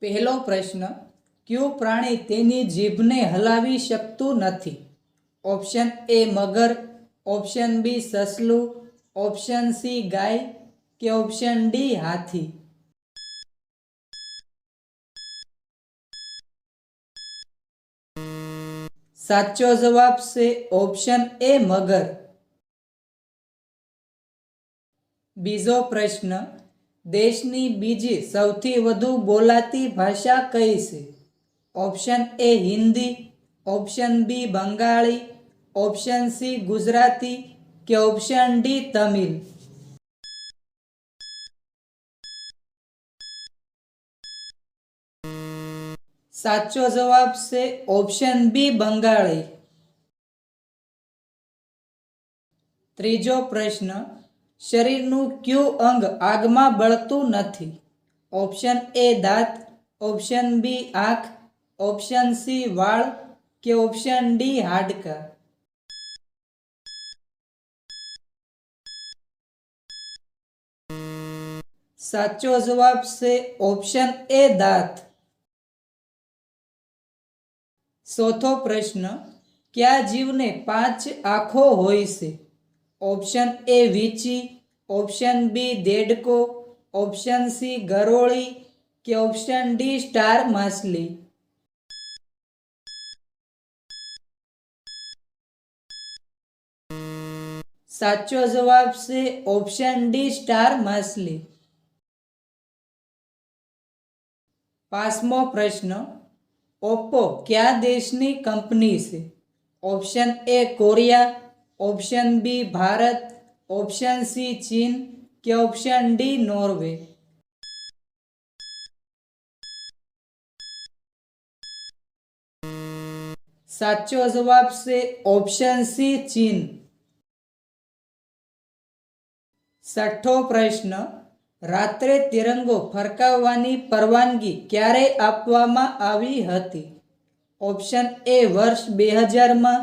પહેલો પ્રશ્ન, કયું પ્રાણી તેની જીભને હલાવી શકતું નથી? ઓપ્શન એ મગર, ઓપ્શન બી સસલું, ઓપ્શન સી ગાય કે ઓપ્શન ડી હાથી? સાચો જવાબ છે ઓપ્શન એ મગર. બીજો પ્રશ્ન, દેશની બીજી સૌથી વધુ બોલાતી ભાષા કઈ છે? Option A Hindi, option B Bengali, option C Gujarati કે ઓપ્શન ડી તમિલ? સાચો જવાબ છે ઓપ્શન બી બંગાળી. ત્રીજો પ્રશ્ન, શરીરનું કયું અંગ આગમાં બળતું નથી? ઓપ્શન એ દાંત, ઓપ્શન બી આંખ, ઓપ્શન સી વાળ કે ઓપ્શન ડી હાડકાં? સાચો જવાબ છે ઓપ્શન એ દાંત. ચોથો પ્રશ્ન, કયા જીવને 5 આંખો હોય છે? ઓપ્શન એ વીંછી, ઓપ્શન બી દેડકો, ઓપ્શન સી ગરોળી કે ઓપ્શન ડી સ્ટાર માછલી? સાચો જવાબ છે ઓપ્શન ડી સ્ટાર માછલી. પાંચમો પ્રશ્ન, ઓપ્પો કયા દેશની કંપની છે? Option A Korea, option B Bharat, option C ચીન કે ઓપ્શન ડી નોર્વે? સાચો જવાબ છે ઓપ્શન સી ચીન. છઠ્ઠો પ્રશ્ન, રાત્રે તિરંગો ફરકાવવાની પરવાનગી ક્યારે આપવામાં આવી હતી? ઓપ્શન એ વર્ષ 2000માં,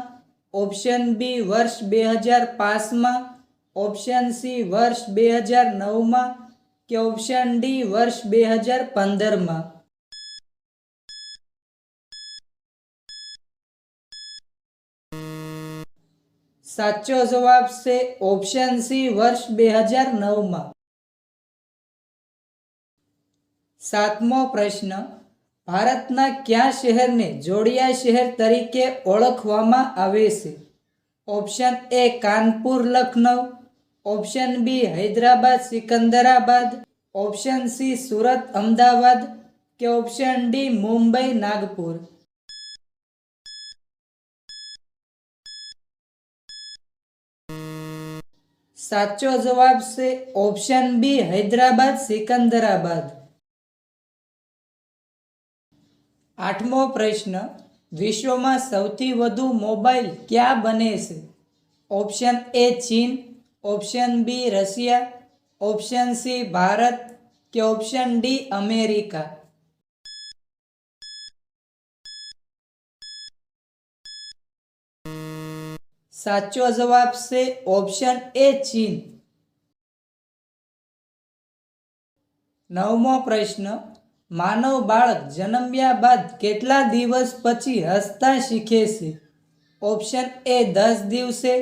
ઓપ્શન બી વર્ષ 2005માં, ઓપ્શન સી વર્ષ 2009માં કે ઓપ્શન ડી વર્ષ 2015માં? સાચો જવાબ છે ઓપ્શન સી વર્ષ 2009માં. સાતમો પ્રશ્ન, ભારતના કયા શહેરને જોડિયા શહેર તરીકે ઓળખવામાં આવે છે? Option A Kanpur Lucknow, option B Hyderabad Secunderabad, option C Surat Ahmedabad કે ઓપ્શન ડી મુંબઈ નાગપુર? સાચો જવાબ છે ઓપ્શન બી હૈદરાબાદ સિકંદરાબાદ. આઠમો પ્રશ્ન, વિશ્વમાં સૌથી વધુ મોબાઈલ ક્યાં બને છે? ઓપ્શન એ ચીન, option B Russia, option C Bharat કે ઓપ્શન ડી અમેરિકા? સાચો જવાબ છે ઓપ્શન એ ચીન. નવમો પ્રશ્ન, માનવ બાળક જન્મ્યા બાદ કેટલા દિવસ પછી હસતા શીખે છે? ઓપ્શન એ 10 દિવસે,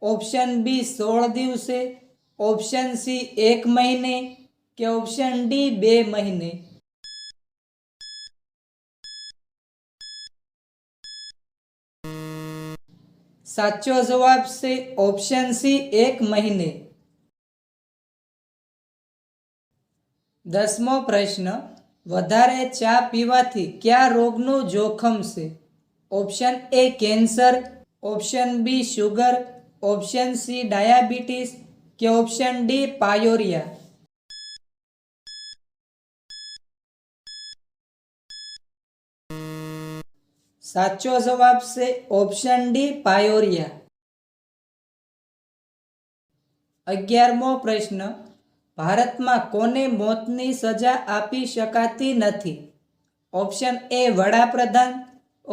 ઓપ્શન બી 16 દિવસે, ઓપ્શન સી 1 મહિને કે ઓપ્શન ડી 2 મહિને? સાચો જવાબ છે ઓપ્શન સી 1 મહિને. 10મો પ્રશ્ન, વધારે ચા પીવાથી કયા રોગનું જોખમ છે? Option A cancer, option B sugar, option C diabetes કે ઓપ્શન ડી પાયોરિયા? સાચો જવાબ છે ઓપ્શન ડી પાયોરિયા. 11મો પ્રશ્ન, ભારતમાં કોને મોતની સજા આપી શકાતી નથી? ઓપ્શન એ વડાપ્રધાન,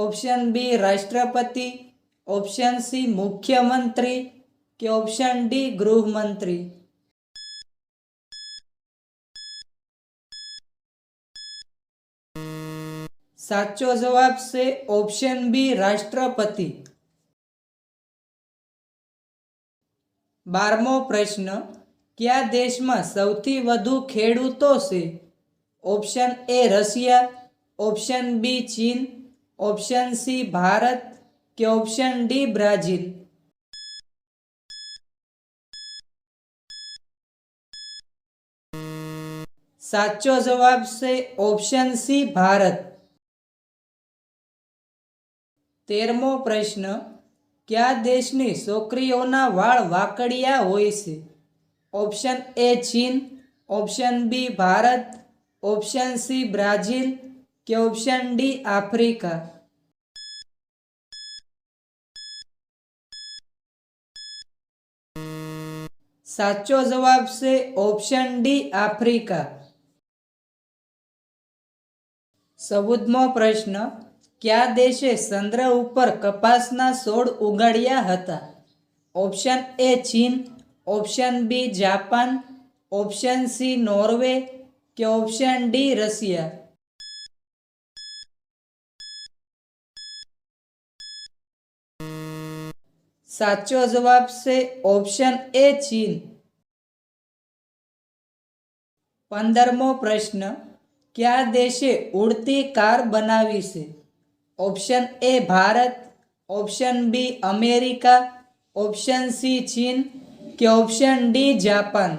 ઓપ્શન બી રાષ્ટ્રપતિ, ઓપ્શન સી મુખ્યમંત્રી કે ઓપ્શન ડી ગૃહમંત્રી? સાચો જવાબ છે ઓપ્શન બી રાષ્ટ્રપતિ. 12મો પ્રશ્ન, કયા દેશમાં સૌથી વધુ ખેડૂતો છે? Option A Russia, option B ચીન, ઓપ્શન સી ભારત કે ઓપ્શન ડી બ્રાઝિલ? સાચો જવાબ છે ઓપ્શન સી ભારત. 13મો પ્રશ્ન, કયા દેશની છોકરીઓના વાળ વાંકડિયા હોય છે? ઓપ્શન એ ચીન, option B Bharat, option C Brazil કે ઓપ્શન ડી આફ્રિકા? સાચો જવાબ છે ઓપ્શન ડી આફ્રિકા. 14મો પ્રશ્ન, કયા દેશે ચંદ્ર ઉપર કપાસના છોડ ઉગાડ્યા હતા? ઓપ્શન એ ચીન, option B Japan, option C Norway કે ઓપ્શન ડી રશિયા? સાચો જવાબ છે ઓપ્શન એ ચીન. 15મો પ્રશ્ન, કયા દેશે ઉડતી કાર બનાવી છે? Option A Bharat, option B America, option C ચીન કે ઓપ્શન ડી જાપાન?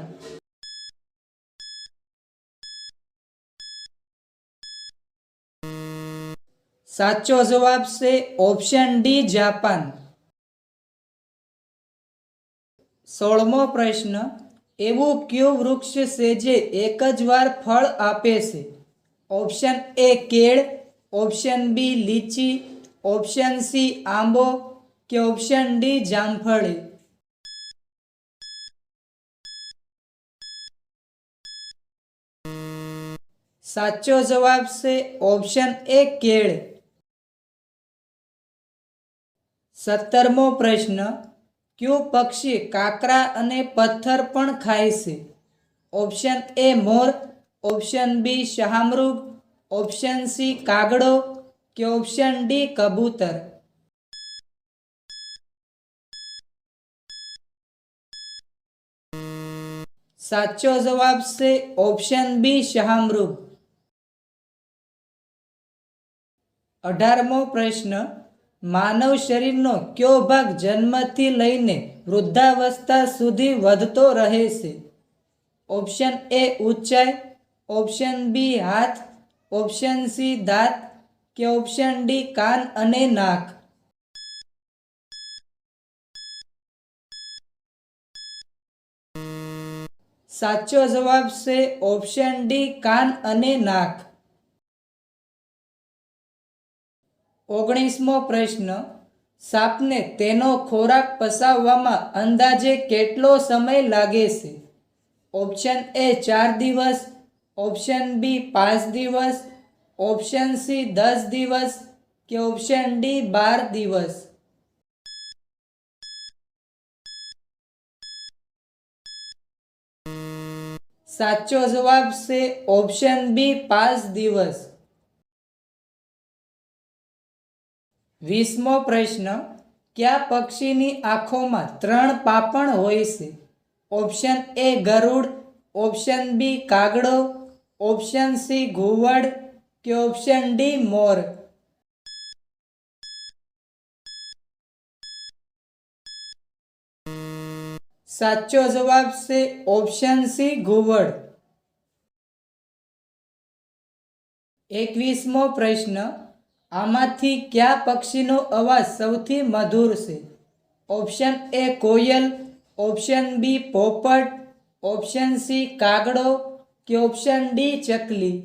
સાચો જવાબ છે ઓપ્શન ડી જાપાન. 16મો પ્રશ્ન, એવું કયું વૃક્ષ છે જે એક જ વાર ફળ આપે છે? ઓપ્શન એ કેળ, ઓપ્શન બી લીચી, ઓપ્શન સી આંબો કે ઓપ્શન ડી જામફળી? સાચો જવાબ છે ઓપ્શન એ કેળ. 17મો પ્રશ્ન, કયું પક્ષી કાકરા અને પથ્થર પણ ખાય છે? ઓપ્શન એ મોર, ઓપ્શન બી શાહમૃગ, ઓપ્શન સી કાગડો કે ઓપ્શન ડી કબૂતર? સાચો જવાબ છે ઓપ્શન બી શાહમૃગ. 18મો પ્રશ્ન, માનવ શરીરનો કયો ભાગ જન્મથી લઈને વૃદ્ધાવસ્થા સુધી વધતો રહે છે? ઓપ્શન એ ઊંચાઈ, ઓપ્શન બી હાથ, ઓપ્શન સી દાંત કે ઓપ્શન ડી કાન અને નાક? સાચો જવાબ છે ઓપ્શન ડી કાન અને નાક. 19મો પ્રશ્ન, સાપને તેનો ખોરાક પચાવવામાં અંદાજે કેટલો સમય લાગે છે? ઓપ્શન એ 4 દિવસ, ઓપ્શન બી 5 દિવસ, ઓપ્શન સી 10 દિવસ કે ઓપ્શન ડી 12 દિવસ? સાચો જવાબ છે ઓપ્શન બી 5 દિવસ. 20મો પ્રશ્ન, કયા પક્ષીની આંખોમાં 3 પાંપણ હોય છે? ઓપ્શન એ ગરુડ, ઓપ્શન બી કાગડો, ઓપ્શન સી ઘુવડ કે ઓપ્શન ડી મોર? સાચો જવાબ છે ઓપ્શન સી ઘુવડ. 21મો પ્રશ્ન, આમાંથી કયા પક્ષીનો અવાજ સૌથી મધુર છે? ઓપ્શન એ કોયલ, ઓપ્શન બી પોપટ, ઓપ્શન સી કાગડો કે ઓપ્શન ડી ચકલી?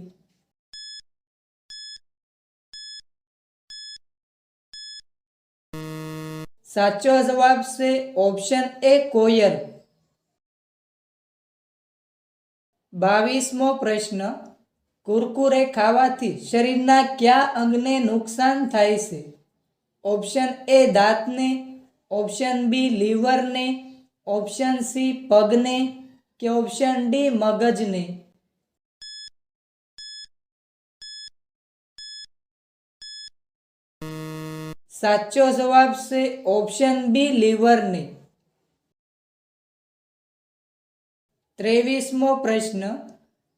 સાચો જવાબ છે ઓપ્શન એ કોયલ. 22મો પ્રશ્ન, કુરકુરે ખાવાથી શરીરના કયા અંગને નુકસાન થાય છે? ઓપ્શન એ દાંતને, ઓપ્શન બી લીવરને, ઓપ્શન સી પગને કે ઓપ્શન ડી મગજને? સાચો જવાબ છે ઓપ્શન બી લીવરની. 23મો પ્રશ્ન,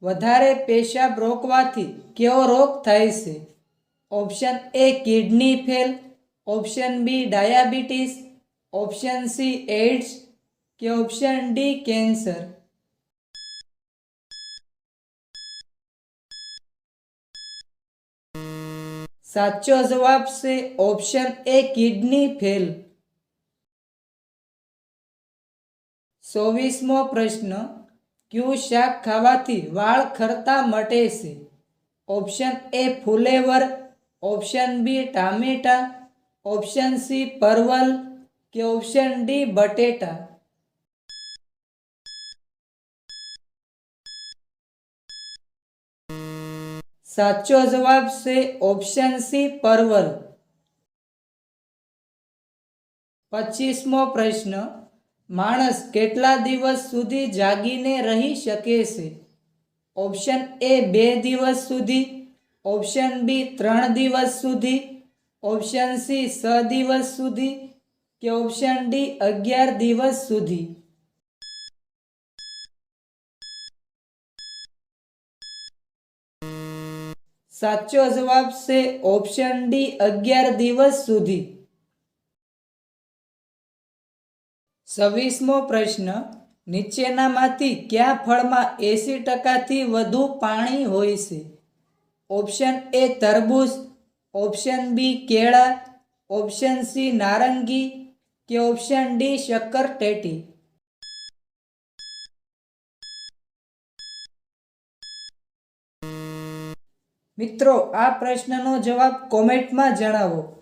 વધારે પેશાબ રોકવાથી કયો રોગ થાય છે? Option A kidney fail, option B diabetes, option C AIDS કે ઓપ્શન ડી કેન્સર. સાચો જવાબ છે ઓપ્શન એ કિડની ફેલ. 24મો પ્રશ્ન, કયું શાક ખાવાથી વાળ ખરતા મટે છે? ઓપ્શન એ ફુલેવર, ઓપ્શન બી ટામેટા, ઓપ્શન સી પરવલ કે ઓપ્શન ડી બટેટા. સાચો જવાબ છે ઓપ્શન સી પરવલ. 25મો પ્રશ્ન, માણસ કેટલા દિવસ સુધી જાગીને રહી શકે છે? ઓપ્શન એ 2 દિવસ સુધી, ઓપ્શન બી 3 દિવસ સુધી, ઓપ્શન સી 6 દિવસ સુધી કે ઓપ્શન ડી 11 દિવસ સુધી. સાચો જવાબ છે ઓપ્શન ડી 11 દિવસ સુધી. 26મો પ્રશ્ન, નીચેનામાંથી કયા ફળમાં 80%થી વધુ પાણી હોય છે? ઓપ્શન એ તરબૂચ, ઓપ્શન બી કેળા, ઓપ્શન સી નારંગી કે ઓપ્શન ડી શક્કરટેટી. મિત્રો, આ પ્રશ્નનો જવાબ કોમેન્ટમાં જણાવો.